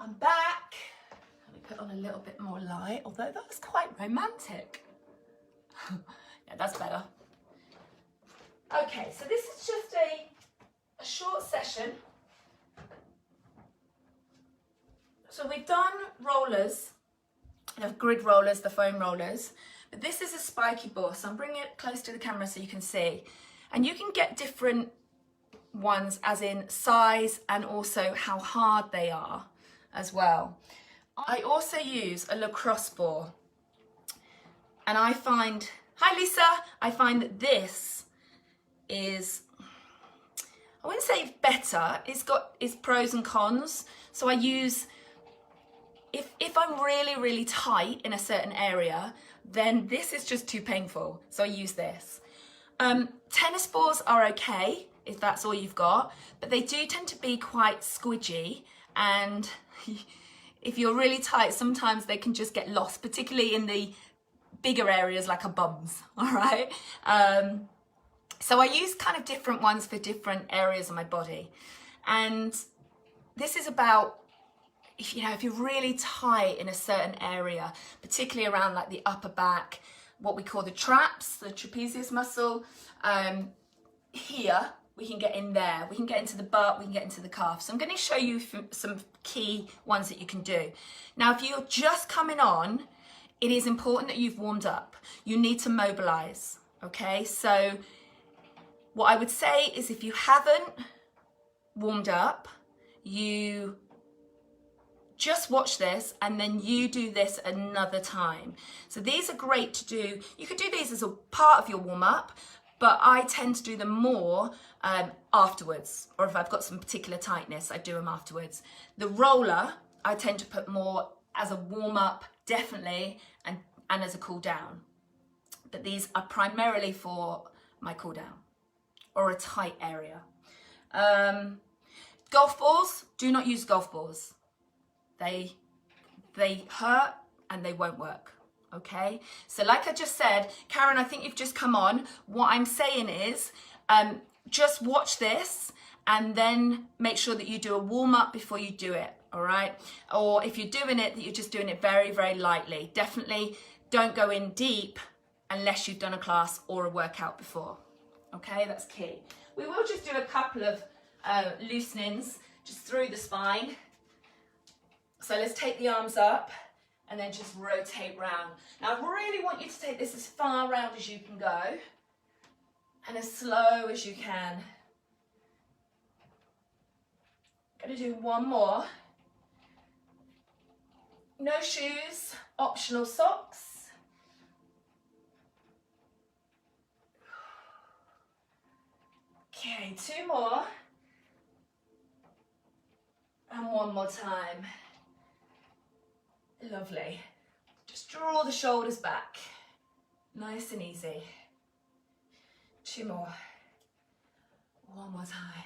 I'm back. Let me put on a little bit more light, although that was quite romantic. Yeah, that's better. Okay, so this is just a short session. So we've done rollers, the grid rollers, the foam rollers, but this is a spiky ball. So I'm bringing it close to the camera so you can see. And you can get different ones as in size and also how hard they are as well. I also use a lacrosse ball. And I find, hi Lisa, I find that this is, I wouldn't say better, it's got its pros and cons. So I use, if I'm really tight in a certain area, then this is just too painful. So I use this. Tennis balls are okay if that's all you've got, but they do tend to be quite squidgy, and if you're really tight, sometimes they can just get lost, particularly in the bigger areas like a bums, all right? So I use kind of different ones for different areas of my body. And this is about, if you're really tight in a certain area, particularly around like the upper back, what we call the traps, the trapezius muscle, here, we can get in there, we can get into the butt, we can get into the calf. So I'm going to show you some key ones that you can do. Now, if you're just coming on, it is important that you've warmed up. You need to mobilize, okay? So what I would say is if you haven't warmed up, you just watch this and then you do this another time. So these are great to do. You could do these as a part of your warm-up, but I tend to do them more afterwards, or if I've got some particular tightness, I do them afterwards. The roller, I tend to put more as a warm-up, definitely, and as a cool-down. But these are primarily for my cool-down, or a tight area. Golf balls, do not use golf balls. They hurt and they won't work, okay? So like I just said, Karen, I think you've just come on. What I'm saying is, just watch this and then make sure that you do a warm-up before you do it, all right? Or if you're doing it, that you're just doing it very lightly. Definitely don't go in deep unless you've done a class or a workout before, okay? That's key. We will just do a couple of loosenings just through the spine. So let's take the arms up and then just rotate round. Now I really want you to take this as far round as you can go and as slow as you can. I'm going to do one more. No shoes, optional socks. Okay, two more. And one more time. Lovely. Just draw the shoulders back. Nice and easy. Two more. One more time.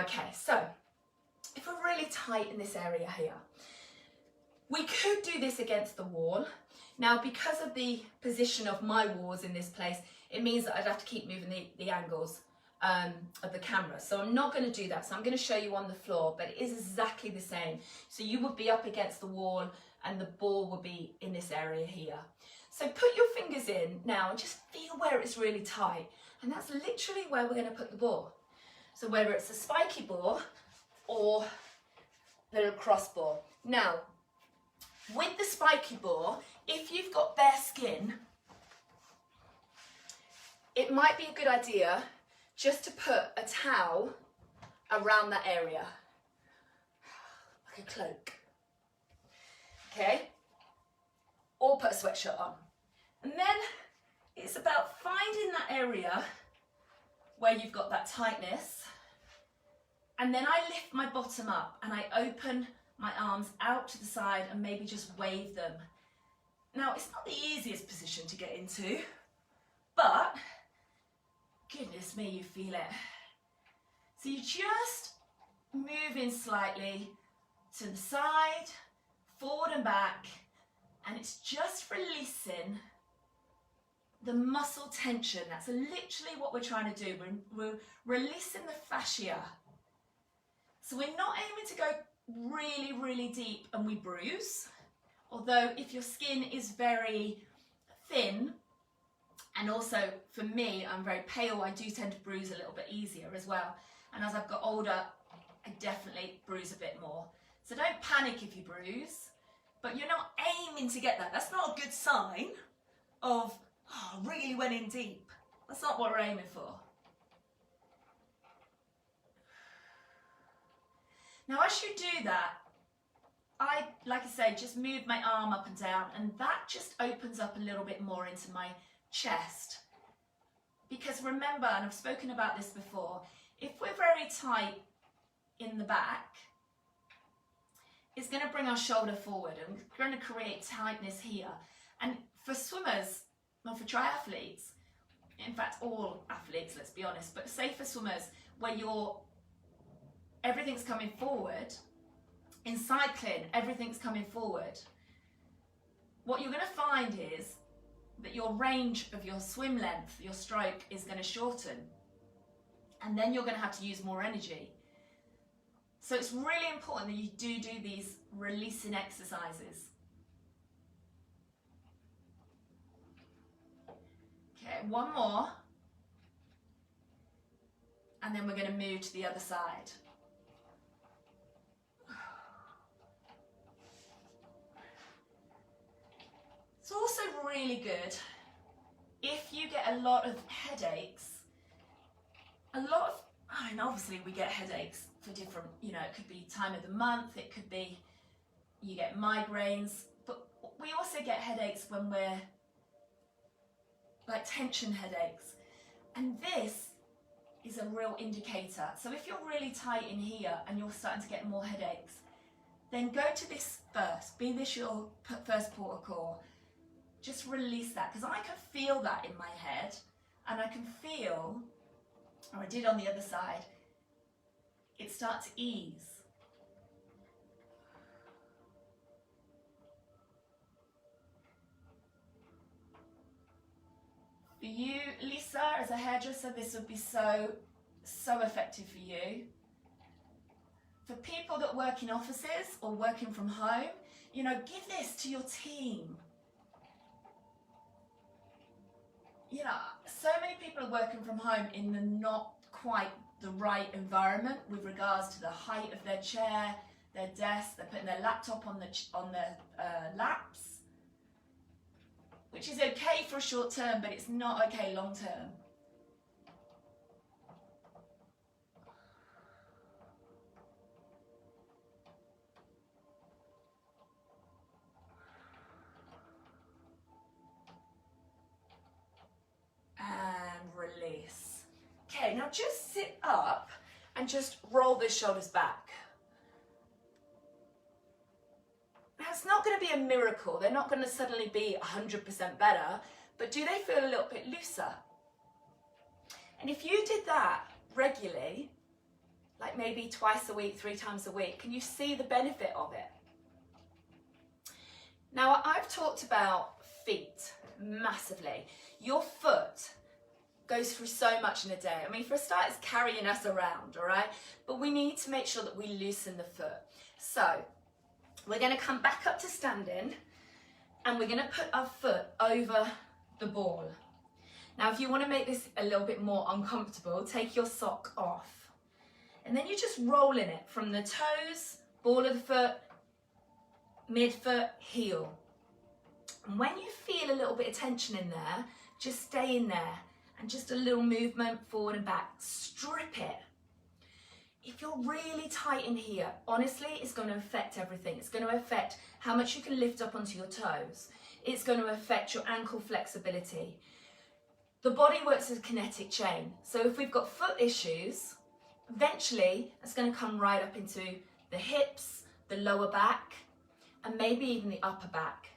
Okay, so if we're really tight in this area here, we could do this against the wall. Now, because of the position of my walls in this place, it means that I'd have to keep moving the angles of the camera. So I'm not going to do that. So I'm going to show you on the floor, but it is exactly the same. So you would be up against the wall and the ball would be in this area here. So put your fingers in now and just feel where it's really tight. And that's literally where we're going to put the ball. So whether it's a spiky ball or the lacrosse ball. Now, with the spiky ball, if you've got bare skin, it might be a good idea just to put a towel around that area, like a cloak, okay? Or put a sweatshirt on. And then it's about finding that area where you've got that tightness, and then I lift my bottom up and I open my arms out to the side and maybe just wave them. Now, it's not the easiest position to get into, but goodness me, you feel it. So you just move in slightly to the side, forward and back, and it's just releasing the muscle tension. That's literally what we're trying to do. We're releasing the fascia. So we're not aiming to go really, really deep and we bruise. Although if your skin is very thin, and also for me, I'm very pale, I do tend to bruise a little bit easier as well. And as I've got older, I definitely bruise a bit more. So don't panic if you bruise, but you're not aiming to get that. That's not a good sign of, oh, really went in deep. That's not what we're aiming for. Now, as you do that, I, like I say, just move my arm up and down, and that just opens up a little bit more into my chest. Because remember, and I've spoken about this before, if we're very tight in the back, it's going to bring our shoulder forward and we're going to create tightness here. And for swimmers, or for triathletes, in fact all athletes, let's be honest, but say for swimmers where everything's coming forward, in cycling everything's coming forward, what you're going to find is that your range of your swim length, your stroke, is going to shorten, and then you're going to have to use more energy. So it's really important that you do these releasing exercises. Okay, one more, and then we're going to move to the other side. It's also really good if you get a lot of headaches. And obviously we get headaches for different, it could be time of the month, it could be you get migraines, but we also get headaches when we're like tension headaches. And this is a real indicator. So if you're really tight in here and you're starting to get more headaches, then go to this first. Be this your first port of call. Just release that, because I can feel that in my head, and I can feel, or I did on the other side, it start to ease. For you, Lisa, as a hairdresser, this would be so effective for you. For people that work in offices or working from home, give this to your team. So many people are working from home in the not quite the right environment with regards to the height of their chair, their desk. They're putting their laptop on their laps, which is okay for a short term, but it's not okay long term. And release. Okay, now just sit up and just roll the shoulders back. Now it's not going to be a miracle. They're not going to suddenly be 100% better, but do they feel a little bit looser? And if you did that regularly, like maybe twice a week, 3 times a week, can you see the benefit of it? Now I've talked about feet massively. Your foot goes through so much in a day. I mean, for a start, it's carrying us around, all right? But we need to make sure that we loosen the foot. So we're going to come back up to standing, and we're going to put our foot over the ball. Now, if you want to make this a little bit more uncomfortable, take your sock off. And then you're just rolling it from the toes, ball of the foot, midfoot, heel. And when you feel a little bit of tension in there, just stay in there, and just a little movement forward and back. Strip it. If you're really tight in here, honestly, it's going to affect everything. It's going to affect how much you can lift up onto your toes. It's going to affect your ankle flexibility. The body works as a kinetic chain. So if we've got foot issues, eventually it's going to come right up into the hips, the lower back, and maybe even the upper back.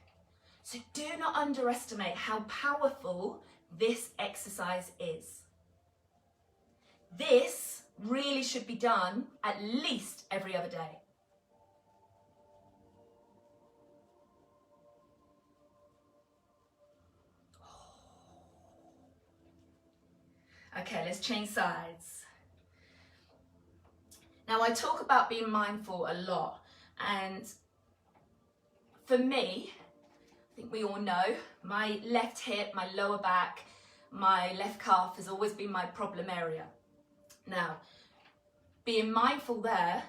So do not underestimate how powerful this exercise is. This really should be done at least every other day. Okay, let's change sides. Now, I talk about being mindful a lot, and for me, I think we all know, my left hip, my lower back, my left calf has always been my problem area. Now, being mindful there,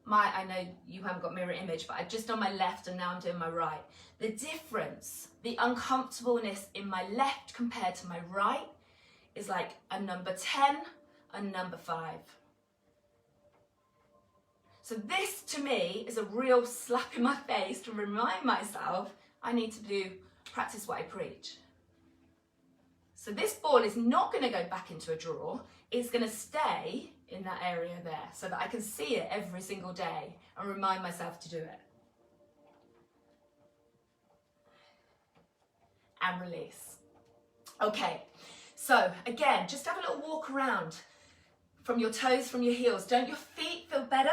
I know you haven't got mirror image, but I've just done my left and now I'm doing my right. The difference, the uncomfortableness in my left compared to my right is like a number 10 and number 5. So this to me is a real slap in my face to remind myself I need to practice what I preach. So this ball is not going to go back into a drawer, it's going to stay in that area there so that I can see it every single day and remind myself to do it. And release. Okay, so again, just have a little walk around from your toes, from your heels. Don't your feet feel better?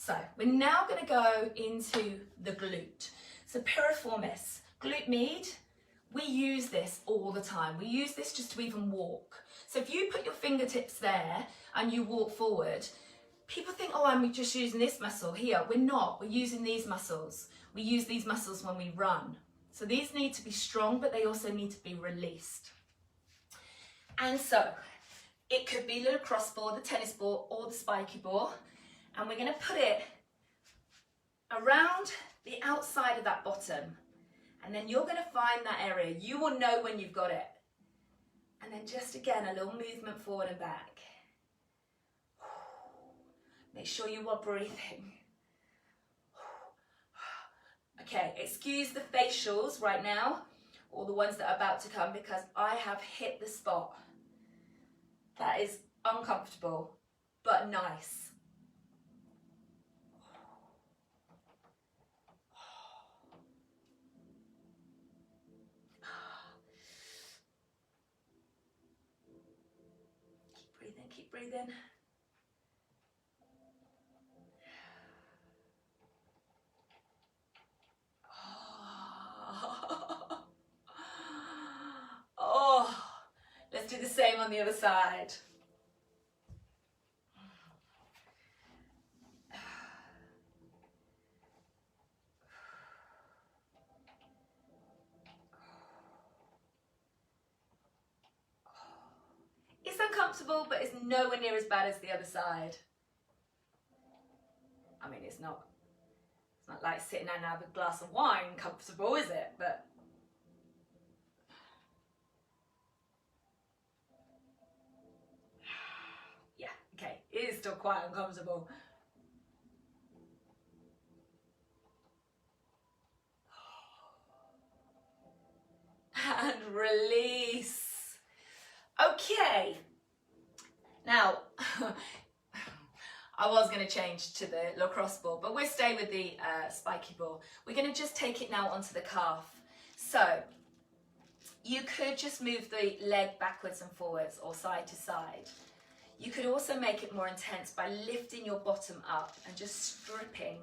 So we're now going to go into the glute. So piriformis, glute med, we use this all the time. We use this just to even walk. So if you put your fingertips there and you walk forward, people think, oh, I'm just using this muscle here. We're not, we're using these muscles. We use these muscles when we run. So these need to be strong, but they also need to be released. And so it could be the lacrosse ball, the tennis ball, or the spiky ball. And we're going to put it around the outside of that bottom. And then you're going to find that area. You will know when you've got it. And then just again, a little movement forward and back. Make sure you are breathing. Okay, excuse the facials right now, or the ones that are about to come, because I have hit the spot. That is uncomfortable, but nice. Keep breathing. Oh, let's do the same on the other side. It's uncomfortable, but it's nowhere near as bad as the other side. I mean, it's not like sitting down and having a glass of wine comfortable, is it? But yeah, okay, it is still quite uncomfortable. And release. Okay, now I was going to change to the lacrosse ball, but we'll stay with the spiky ball. We're going to just take it now onto the calf. So you could just move the leg backwards and forwards or side to side. You could also make it more intense by lifting your bottom up and just stripping,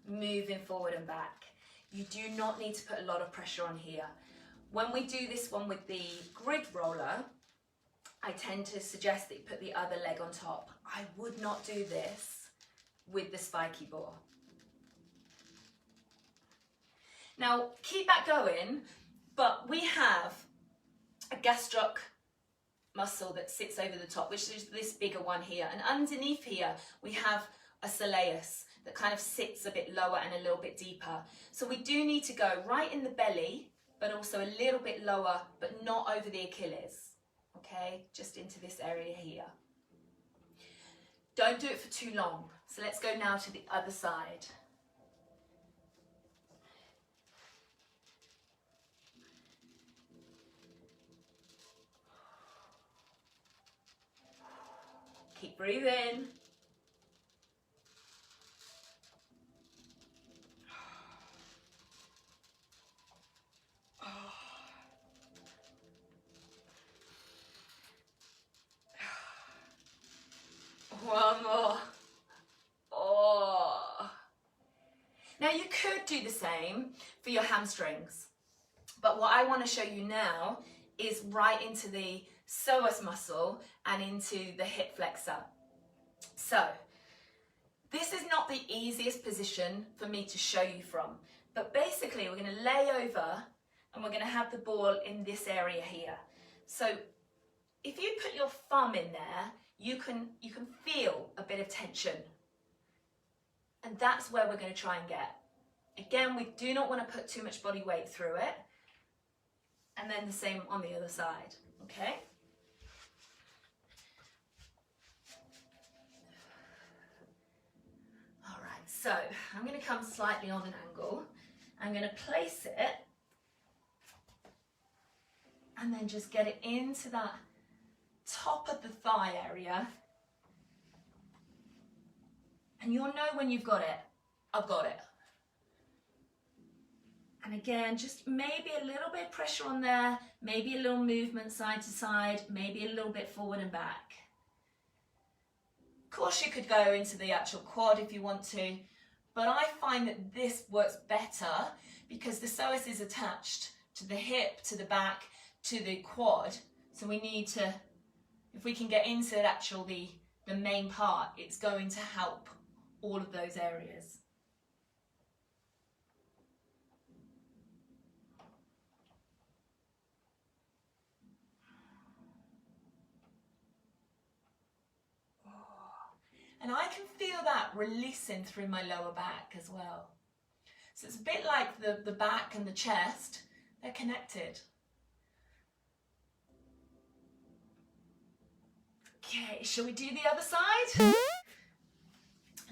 moving forward and back. You do not need to put a lot of pressure on here. When we do this one with the grid roller, I tend to suggest that you put the other leg on top. I would not do this with the spiky ball. Now, keep that going, but we have a gastroc muscle that sits over the top, which is this bigger one here. And underneath here, we have a soleus that kind of sits a bit lower and a little bit deeper. So we do need to go right in the belly, but also a little bit lower, but not over the Achilles. Okay, just into this area here. Don't do it for too long. So let's go now to the other side. Keep breathing. One more. Oh. Now you could do the same for your hamstrings, but what I want to show you now is right into the psoas muscle and into the hip flexor. So this is not the easiest position for me to show you from, but basically we're going to lay over and we're going to have the ball in this area here. So if you put your thumb in there, you can feel a bit of tension. And that's where we're going to try and get. Again, we do not want to put too much body weight through it. And then the same on the other side, okay? All right, so I'm going to come slightly on an angle. I'm going to place it and then just get it into that top of the thigh area. And you'll know when you've got it. I've got it. And again, just maybe a little bit of pressure on there, maybe a little movement side to side, maybe a little bit forward and back. Of course, you could go into the actual quad if you want to, but I find that this works better because the psoas is attached to the hip, to the back, to the quad. So we need to, if we can get into the main part, it's going to help all of those areas. And I can feel that releasing through my lower back as well. So it's a bit like the back and the chest, they're connected. Okay, shall we do the other side?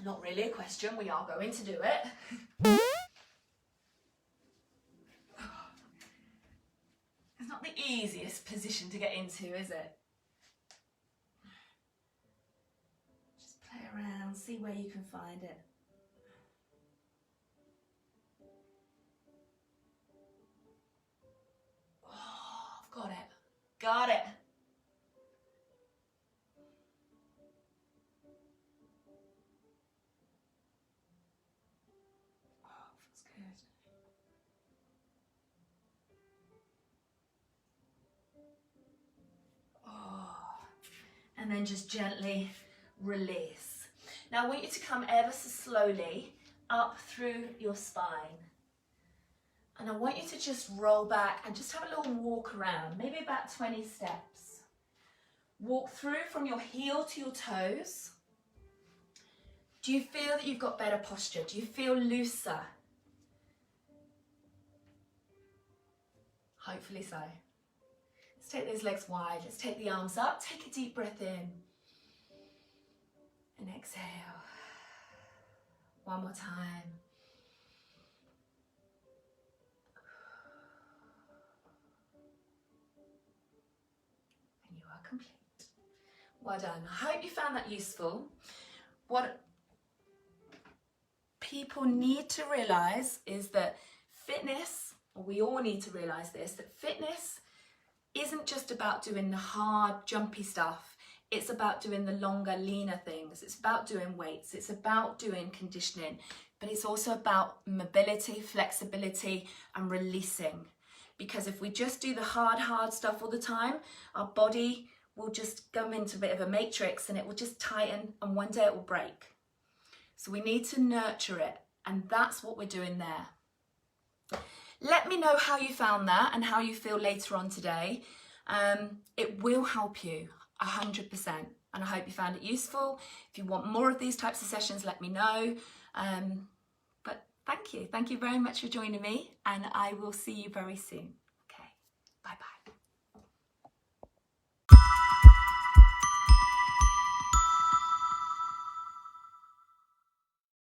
Not really a question, we are going to do it. It's not the easiest position to get into, is it? Just play around, see where you can find it. Oh, I've got it. Got it. And then just gently release. Now I want you to come ever so slowly up through your spine. And I want you to just roll back and just have a little walk around, maybe about 20 steps. Walk through from your heel to your toes. Do you feel that you've got better posture? Do you feel looser? Hopefully so. Let's take those legs wide. Let's take the arms up. Take a deep breath in. And exhale. One more time. And you are complete. Well done. I hope you found that useful. What people need to realize is that fitness, or we all need to realize this, that fitness isn't just about doing the hard, jumpy stuff. It's about doing the longer, leaner things. It's about doing weights. It's about doing conditioning. But it's also about mobility, flexibility, and releasing. Because if we just do the hard stuff all the time, our body will just go into a bit of a matrix and it will just tighten and one day it will break. So we need to nurture it. And that's what we're doing there. Let me know how you found that and how you feel later on today. It will help you 100%. And I hope you found it useful. If you want more of these types of sessions, let me know. But thank you. Thank you very much for joining me. And I will see you very soon. Okay, bye-bye.